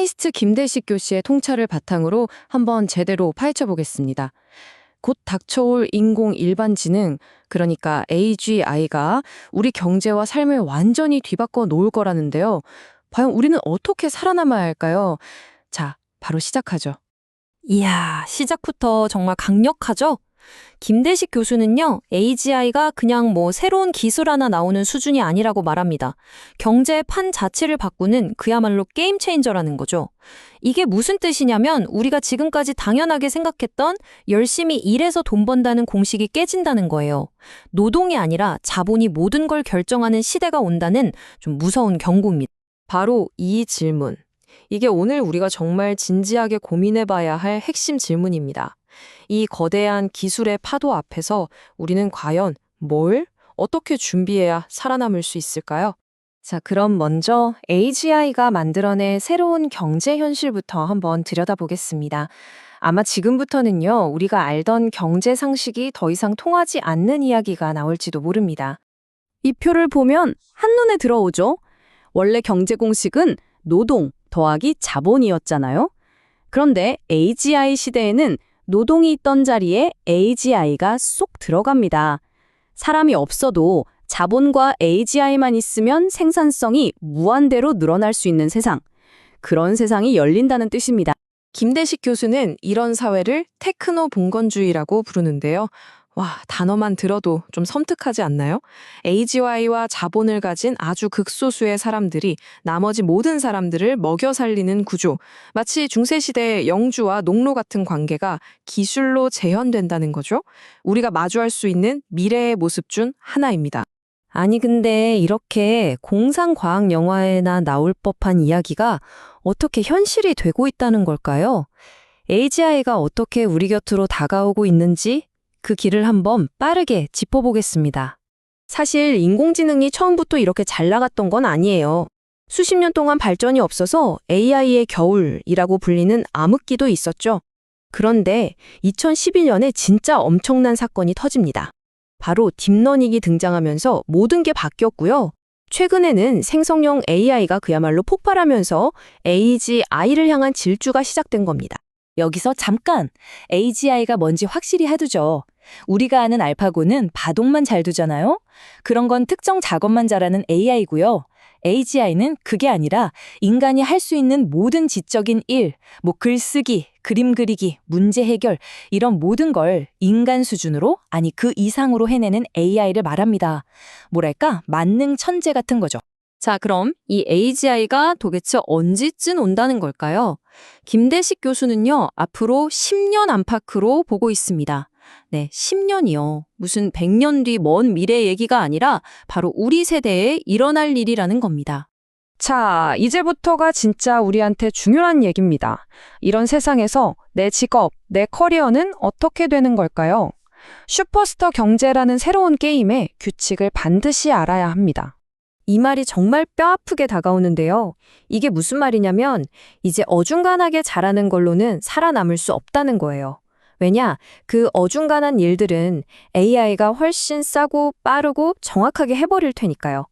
카이스트 김대식 교수의 통찰을 바탕으로 한번 제대로 파헤쳐 보겠습니다. 곧 닥쳐올 인공 일반지능, 그러니까 AGI가 우리 경제와 삶을 완전히 뒤바꿔 놓을 거라는데요. 과연 우리는 어떻게 살아남아야 할까요? 자, 바로 시작하죠. 이야, 시작부터 정말 강력하죠? 김대식 교수는요, AGI가 그냥 새로운 기술 하나 나오는 수준이 아니라고 말합니다. 경제의 판 자체를 바꾸는 그야말로 게임 체인저라는 거죠. 이게 무슨 뜻이냐면 우리가 지금까지 당연하게 생각했던 열심히 일해서 돈 번다는 공식이 깨진다는 거예요. 노동이 아니라 자본이 모든 걸 결정하는 시대가 온다는 좀 무서운 경고입니다. 바로 이 질문. 이게 오늘 우리가 정말 진지하게 고민해 봐야 할 핵심 질문입니다. 이 거대한 기술의 파도 앞에서 우리는 과연 어떻게 준비해야 살아남을 수 있을까요? 자, 그럼 먼저 AGI가 만들어낸 새로운 경제 현실부터 한번 들여다보겠습니다. 아마 지금부터는요, 우리가 알던 경제 상식이 더 이상 통하지 않는 이야기가 나올지도 모릅니다. 이 표를 보면 한눈에 들어오죠. 원래 경제 공식은 노동 더하기 자본이었잖아요. 그런데 AGI 시대에는 노동이 있던 자리에 AGI가 쏙 들어갑니다. 사람이 없어도 자본과 AGI만 있으면 생산성이 무한대로 늘어날 수 있는 세상. 그런 세상이 열린다는 뜻입니다. 김대식 교수는 이런 사회를 테크노 봉건주의라고 부르는데요. 와, 단어만 들어도 좀 섬뜩하지 않나요? AGI와 자본을 가진 아주 극소수의 사람들이 나머지 모든 사람들을 먹여 살리는 구조. 마치 중세시대의 영주와 농노 같은 관계가 기술로 재현된다는 거죠. 우리가 마주할 수 있는 미래의 모습 중 하나입니다. 아니 근데 이렇게 공상과학 영화에나 나올 법한 이야기가 어떻게 현실이 되고 있다는 걸까요? AGI가 어떻게 우리 곁으로 다가오고 있는지 그 길을 한번 빠르게 짚어보겠습니다. 사실 인공지능이 처음부터 이렇게 잘 나갔던 건 아니에요. 수십 년 동안 발전이 없어서 AI의 겨울이라고 불리는 암흑기도 있었죠. 그런데 2011년에 진짜 엄청난 사건이 터집니다. 바로 딥러닝이 등장하면서 모든 게 바뀌었고요. 최근에는 생성형 AI가 그야말로 폭발하면서 AGI를 향한 질주가 시작된 겁니다. 여기서 잠깐 AGI가 뭔지 확실히 해두죠. 우리가 아는 알파고는 바동만 잘 두잖아요. 그런 건 특정 작업만 잘하는 AI고요. AGI는 그게 아니라 인간이 할 수 있는 모든 지적인 일, 글쓰기, 그림 그리기, 문제 해결 이런 모든 걸 인간 수준으로 아니 그 이상으로 해내는 AI를 말합니다. 뭐랄까 만능 천재 같은 거죠. 자, 그럼 이 AGI가 도대체 언제쯤 온다는 걸까요? 김대식 교수는요, 앞으로 10년 안팎으로 보고 있습니다. 네, 10년이요. 무슨 100년 뒤 먼 미래 얘기가 아니라 바로 우리 세대에 일어날 일이라는 겁니다. 자, 이제부터가 진짜 우리한테 중요한 얘기입니다. 이런 세상에서 내 직업, 내 커리어는 어떻게 되는 걸까요? 슈퍼스터 경제라는 새로운 게임의 규칙을 반드시 알아야 합니다. 이 말이 정말 뼈아프게 다가오는데요. 이게 무슨 말이냐면 이제 어중간하게 잘하는 걸로는 살아남을 수 없다는 거예요. 왜냐? 그 어중간한 일들은 AI가 훨씬 싸고 빠르고 정확하게 해버릴 테니까요.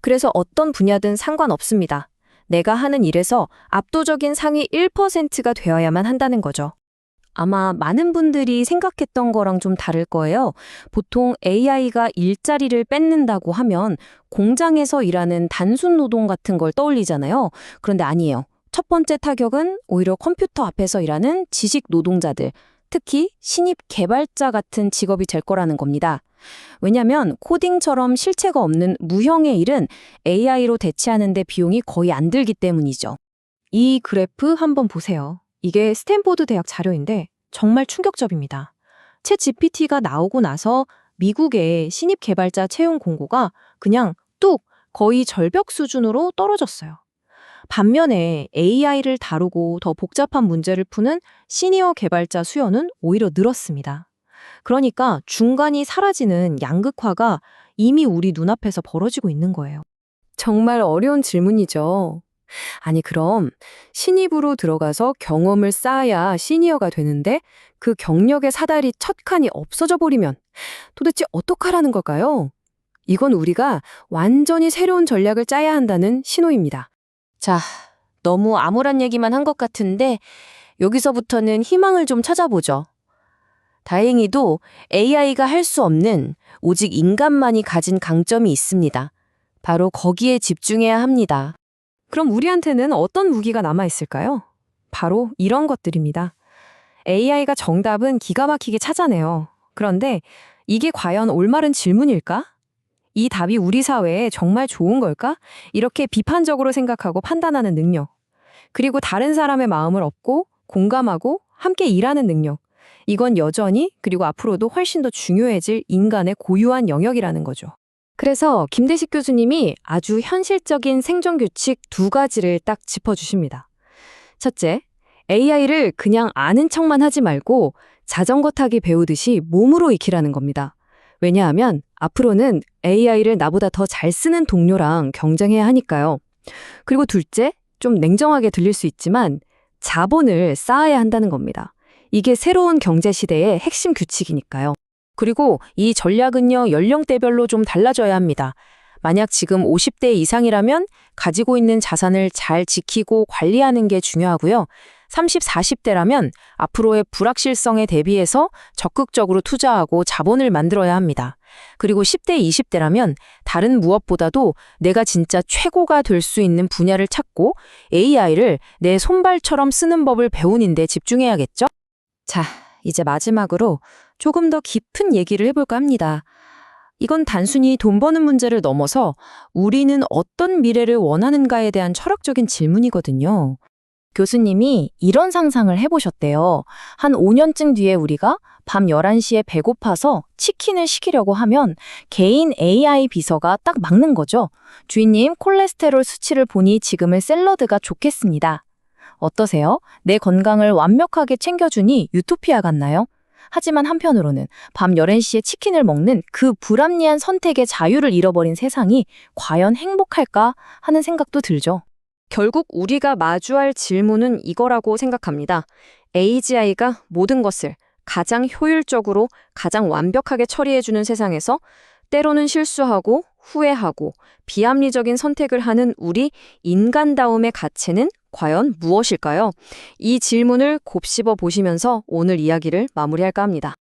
그래서 어떤 분야든 상관없습니다. 내가 하는 일에서 압도적인 상위 1%가 되어야만 한다는 거죠. 아마 많은 분들이 생각했던 거랑 좀 다를 거예요. 보통 AI가 일자리를 뺏는다고 하면 공장에서 일하는 단순 노동 같은 걸 떠올리잖아요. 그런데 아니에요. 첫 번째 타격은 오히려 컴퓨터 앞에서 일하는 지식 노동자들, 특히 신입 개발자 같은 직업이 될 거라는 겁니다. 왜냐하면 코딩처럼 실체가 없는 무형의 일은 AI로 대체하는 데 비용이 거의 안 들기 때문이죠. 이 그래프 한번 보세요. 이게 스탠포드 대학 자료인데 정말 충격적입니다. 챗 GPT가 나오고 나서 미국의 신입 개발자 채용 공고가 그냥 뚝 거의 절벽 수준으로 떨어졌어요. 반면에 AI를 다루고 더 복잡한 문제를 푸는 시니어 개발자 수요는 오히려 늘었습니다. 그러니까 중간이 사라지는 양극화가 이미 우리 눈앞에서 벌어지고 있는 거예요. 정말 어려운 질문이죠. 아니 그럼 신입으로 들어가서 경험을 쌓아야 시니어가 되는데 그 경력의 사다리 첫 칸이 없어져 버리면 도대체 어떡하라는 걸까요? 이건 우리가 완전히 새로운 전략을 짜야 한다는 신호입니다. 자, 너무 암울한 얘기만 한 것 같은데 여기서부터는 희망을 좀 찾아보죠. 다행히도 AI가 할 수 없는 오직 인간만이 가진 강점이 있습니다. 바로 거기에 집중해야 합니다. 그럼 우리한테는 어떤 무기가 남아있을까요? 바로 이런 것들입니다. AI가 정답은 기가 막히게 찾아내요. 그런데 이게 과연 올바른 질문일까? 이 답이 우리 사회에 정말 좋은 걸까? 이렇게 비판적으로 생각하고 판단하는 능력. 그리고 다른 사람의 마음을 얻고 공감하고 함께 일하는 능력. 이건 여전히 그리고 앞으로도 훨씬 더 중요해질 인간의 고유한 영역이라는 거죠. 그래서 김대식 교수님이 아주 현실적인 생존 규칙 2가지를 딱 짚어주십니다. 첫째, AI를 그냥 아는 척만 하지 말고 자전거 타기 배우듯이 몸으로 익히라는 겁니다. 왜냐하면 앞으로는 AI를 나보다 더 잘 쓰는 동료랑 경쟁해야 하니까요. 그리고 둘째, 좀 냉정하게 들릴 수 있지만 자본을 쌓아야 한다는 겁니다. 이게 새로운 경제 시대의 핵심 규칙이니까요. 그리고 이 전략은요, 연령대별로 좀 달라져야 합니다. 만약 지금 50대 이상이라면 가지고 있는 자산을 잘 지키고 관리하는 게 중요하고요. 30, 40대라면 앞으로의 불확실성에 대비해서 적극적으로 투자하고 자본을 만들어야 합니다. 그리고 10대, 20대라면 다른 무엇보다도 내가 진짜 최고가 될 수 있는 분야를 찾고 AI를 내 손발처럼 쓰는 법을 배우는 데 집중해야겠죠? 자, 이제 마지막으로 조금 더 깊은 얘기를 해볼까 합니다. 이건 단순히 돈 버는 문제를 넘어서 우리는 어떤 미래를 원하는가에 대한 철학적인 질문이거든요. 교수님이 이런 상상을 해보셨대요. 한 5년쯤 뒤에 우리가 밤 11시에 배고파서 치킨을 시키려고 하면 개인 AI 비서가 딱 막는 거죠. 주인님, 콜레스테롤 수치를 보니 지금은 샐러드가 좋겠습니다. 어떠세요? 내 건강을 완벽하게 챙겨주니 유토피아 같나요? 하지만 한편으로는 밤 11시에 치킨을 먹는 그 불합리한 선택의 자유를 잃어버린 세상이 과연 행복할까 하는 생각도 들죠. 결국 우리가 마주할 질문은 이거라고 생각합니다. AGI가 모든 것을 가장 효율적으로, 가장 완벽하게 처리해주는 세상에서 때로는 실수하고 후회하고 비합리적인 선택을 하는 우리 인간다움의 가치는 과연 무엇일까요? 이 질문을 곱씹어 보시면서 오늘 이야기를 마무리할까 합니다.